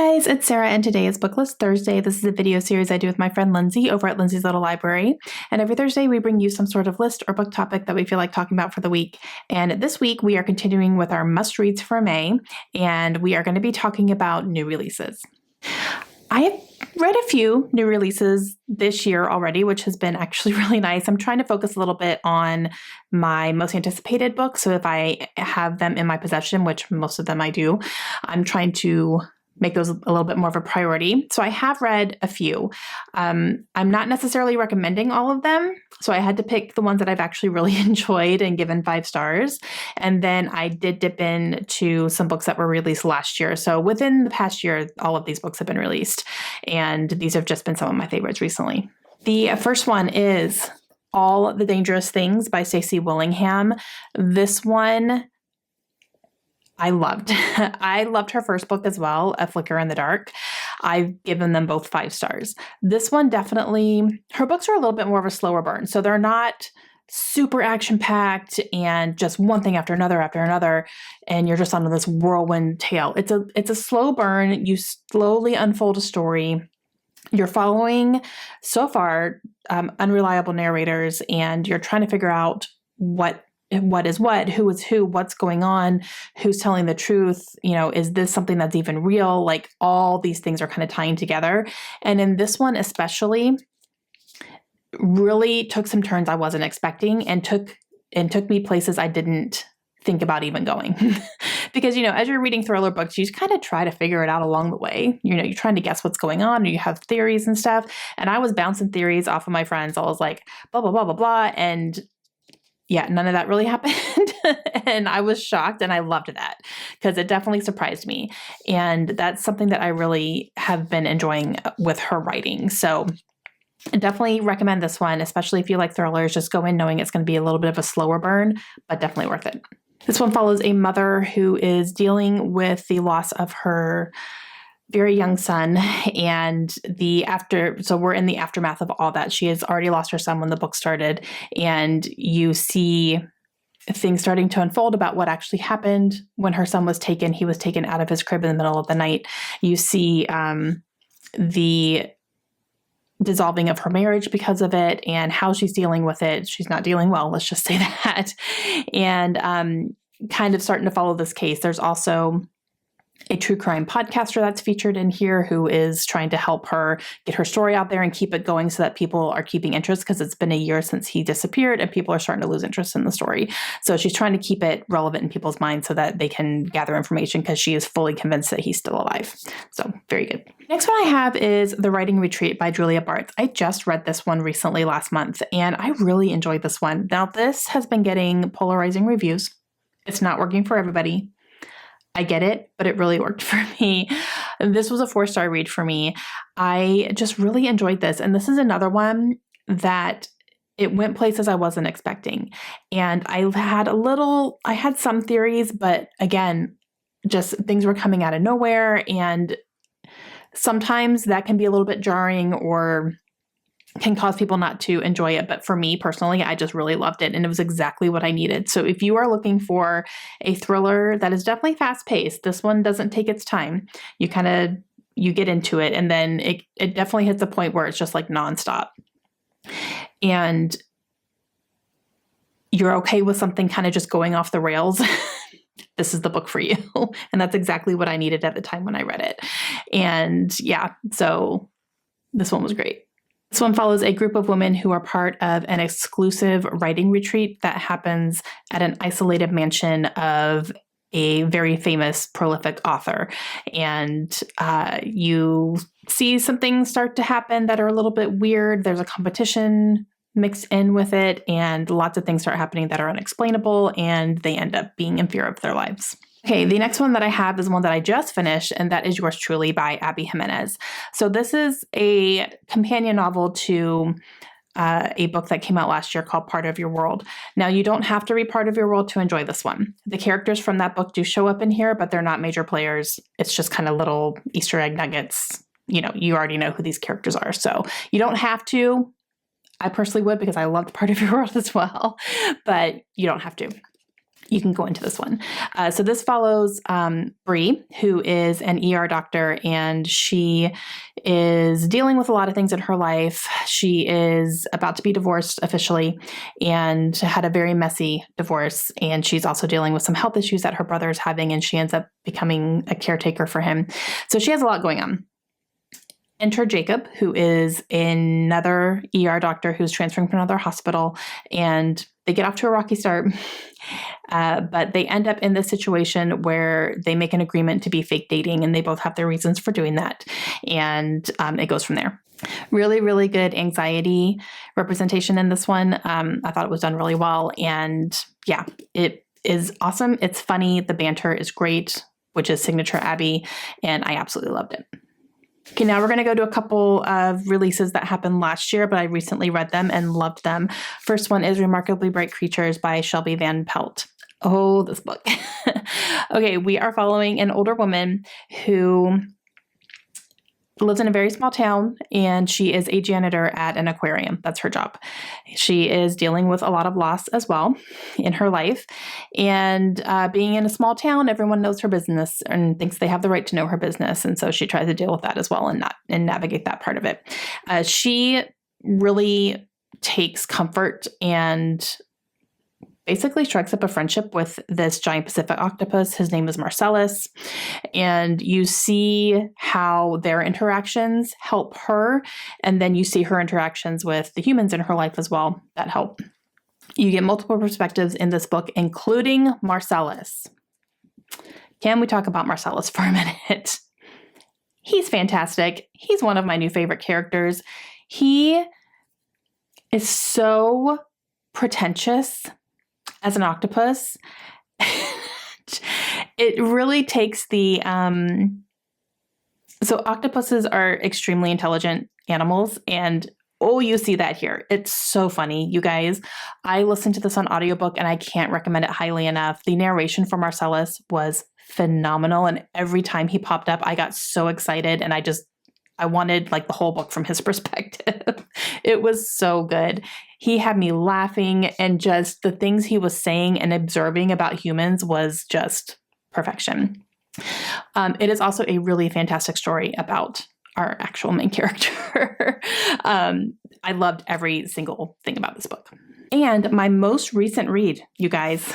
Guys, it's Sarah and today is Booklist Thursday. This is a video series I do with my friend Lindsay over at Lindsay's Little Library. And every Thursday we bring you some sort of list or book topic that we feel like talking about for the week. And this week we are continuing with our must-reads for May, and we are going to be talking about new releases. I have read a few new releases this year already, which has been actually really nice. I'm trying to focus a little bit on my most anticipated books. So if I have them in my possession, which most of them I do, I'm trying to make those a little bit more of a priority. So I have read a few. I'm not necessarily recommending all of them. So I had to pick the ones that I've actually really enjoyed and given 5 stars. And then I did dip into some books that were released last year. So within the past year, all of these books have been released. And these have just been some of my favorites recently. The first one is All the Dangerous Things by Stacey Willingham. This one I loved. I loved her first book as well, A Flicker in the Dark. I've given them both 5 stars. This one definitely, her books are a little bit more of a slower burn. So they're not super action-packed and just one thing after another, and you're just on this whirlwind tale. It's a slow burn. You slowly unfold a story. You're following, so far, unreliable narrators, and you're trying to figure out what is what, who is who, what's going on, who's telling the truth, is this something that's even real? Like all these things are kind of tying together. And in this one especially, really took some turns I wasn't expecting and took me places I didn't think about even going. Because, as you're reading thriller books, you kind of try to figure it out along the way. You're trying to guess what's going on, or you have theories and stuff. And I was bouncing theories off of my friends. I was like, blah, blah, blah, blah, blah. And yeah, none of that really happened. And I was shocked, and I loved that because it definitely surprised me. And that's something that I really have been enjoying with her writing. So I definitely recommend this one, especially if you like thrillers. Just go in knowing it's going to be a little bit of a slower burn, but definitely worth it. This one follows a mother who is dealing with the loss of her very young son, and so we're in the aftermath of all that. She has already lost her son when the book started, and you see things starting to unfold about what actually happened when her son was taken. He was taken out of his crib in the middle of the night. You see the dissolving of her marriage because of it and how she's dealing with it. She's not dealing well, let's just say that. And kind of starting to follow this case. There's also a true crime podcaster that's featured in here who is trying to help her get her story out there and keep it going so that people are keeping interest, because it's been a year since he disappeared and people are starting to lose interest in the story. So she's trying to keep it relevant in people's minds so that they can gather information, because she is fully convinced that he's still alive. So very good. Next one I have is The Writing Retreat by Julia Bartz. I just read this one recently last month, and I really enjoyed this one. Now, this has been getting polarizing reviews. It's not working for everybody. I get it, but it really worked for me. This was a 4-star read for me. I just really enjoyed this. And this is another one that it went places I wasn't expecting. And I had some theories, but again, just things were coming out of nowhere. And sometimes that can be a little bit jarring or can cause people not to enjoy it. But for me personally, I just really loved it, and it was exactly what I needed. So if you are looking for a thriller that is definitely fast paced, this one doesn't take its time. You get into it, and then it definitely hits a point where it's just like nonstop. And you're okay with something kind of just going off the rails. This is the book for you. And that's exactly what I needed at the time when I read it. And yeah, so this one was great. This one follows a group of women who are part of an exclusive writing retreat that happens at an isolated mansion of a very famous, prolific author. And you see some things start to happen that are a little bit weird. There's a competition mixed in with it, and lots of things start happening that are unexplainable, and they end up being in fear of their lives. Okay, the next one that I have is one that I just finished, and that is Yours Truly by Abby Jimenez. So this is a companion novel to a book that came out last year called Part of Your World. Now, you don't have to read Part of Your World to enjoy this one. The characters from that book do show up in here, but they're not major players. It's just kind of little Easter egg nuggets. You already know who these characters are, so you don't have to. I personally would, because I loved Part of Your World as well, but you don't have to. you can go into this one. So this follows Bree, who is an ER doctor, and she is dealing with a lot of things in her life. She is about to be divorced officially and had a very messy divorce. And she's also dealing with some health issues that her brother is having, and she ends up becoming a caretaker for him. So she has a lot going on. Enter Jacob, who is another ER doctor who's transferring from another hospital, and they get off to a rocky start. But they end up in this situation where they make an agreement to be fake dating, and they both have their reasons for doing that. And it goes from there. Really, really good anxiety representation in this one. I thought it was done really well. And yeah, it is awesome. It's funny. The banter is great, which is signature Abby. And I absolutely loved it. Okay, now we're going to go to a couple of releases that happened last year, but I recently read them and loved them. First one is Remarkably Bright Creatures by Shelby Van Pelt. Oh, this book. Okay, we are following an older woman who lives in a very small town, and she is a janitor at an aquarium. That's her job. She is dealing with a lot of loss as well in her life. And being in a small town, everyone knows her business and thinks they have the right to know her business. And so she tries to deal with that as well and navigate that part of it. She really takes comfort and basically strikes up a friendship with this giant Pacific octopus. His name is Marcellus. And you see how their interactions help her. And then you see her interactions with the humans in her life as well that help. You get multiple perspectives in this book, including Marcellus. Can we talk about Marcellus for a minute? He's fantastic. He's one of my new favorite characters. He is so pretentious as an octopus. It really takes the, so octopuses are extremely intelligent animals, and oh, you see that here. It's so funny, you guys. I listened to this on audiobook and I can't recommend it highly enough. The narration for Marcellus was phenomenal, and every time he popped up, I got so excited, and I wanted like the whole book from his perspective. It was so good. He had me laughing, and just the things he was saying and observing about humans was just perfection. It is also a really fantastic story about our actual main character. I loved every single thing about this book. And my most recent read, you guys,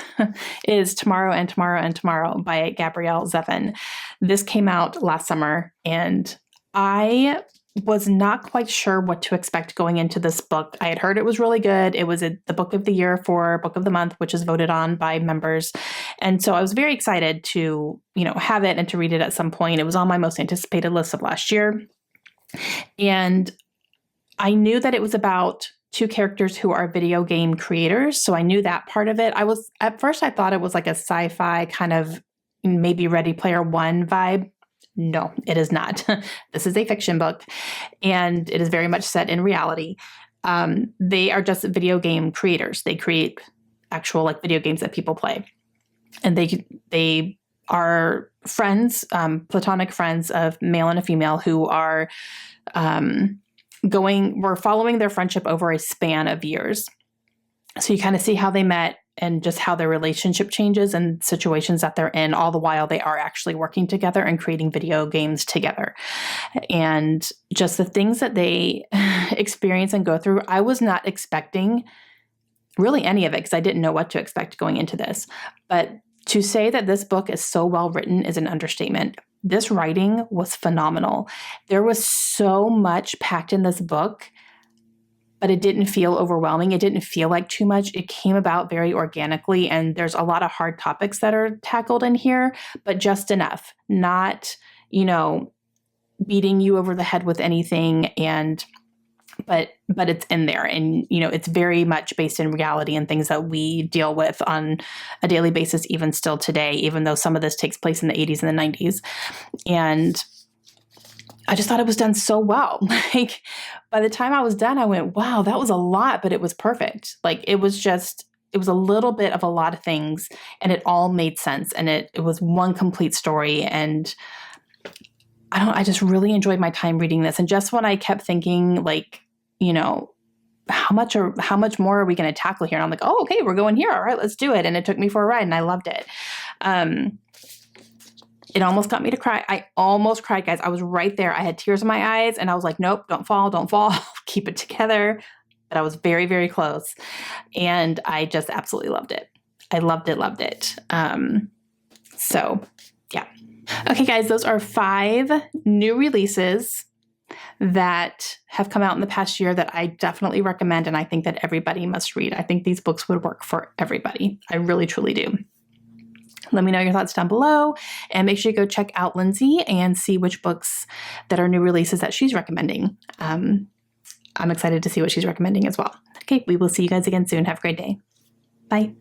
is Tomorrow and Tomorrow and Tomorrow by Gabrielle Zevin. This came out last summer, and I was not quite sure what to expect going into this book. I had heard it was really good. It was the book of the year for Book of the Month, which is voted on by members. And so I was very excited to, have it and to read it at some point. It was on my most anticipated list of last year. And I knew that it was about two characters who are video game creators. So I knew that part of it. At first I thought it was like a sci-fi kind of maybe Ready Player One vibe. No, it is not. This is a fiction book, and it is very much set in reality. They are just video game creators. They create actual video games that people play, and they are friends, platonic friends of male and a female who are we're following their friendship over a span of years. So you kind of see how they met and just how their relationship changes and situations that they're in, all the while they are actually working together and creating video games together. And just the things that they experience and go through, I was not expecting really any of it because I didn't know what to expect going into this. But to say that this book is so well written is an understatement. This writing was phenomenal. There was so much packed in this book, but it didn't feel overwhelming. It didn't feel like too much. It came about very organically, and there's a lot of hard topics that are tackled in here, but just enough, not, beating you over the head with anything. But it's in there, and, it's very much based in reality and things that we deal with on a daily basis, even still today, even though some of this takes place in the 80s and the 90s. And I just thought it was done so well. By the time I was done, I went, wow, that was a lot, but it was perfect. It was a little bit of a lot of things, and it all made sense. And it was one complete story. And I just really enjoyed my time reading this. And just when I kept thinking how much more are we going to tackle here? And I'm like, oh, okay, we're going here. All right, let's do it. And it took me for a ride and I loved it. It almost got me to cry. I almost cried, guys. I was right there. I had tears in my eyes and I was like, nope, don't fall. Keep it together. But I was very, very close. And I just absolutely loved it. I loved it. So yeah. Okay, guys, those are 5 new releases that have come out in the past year that I definitely recommend. And I think that everybody must read. I think these books would work for everybody. I really, truly do. Let me know your thoughts down below and make sure you go check out Lindsay and see which books that are new releases that she's recommending. I'm excited to see what she's recommending as well. Okay, we will see you guys again soon. Have a great day. Bye.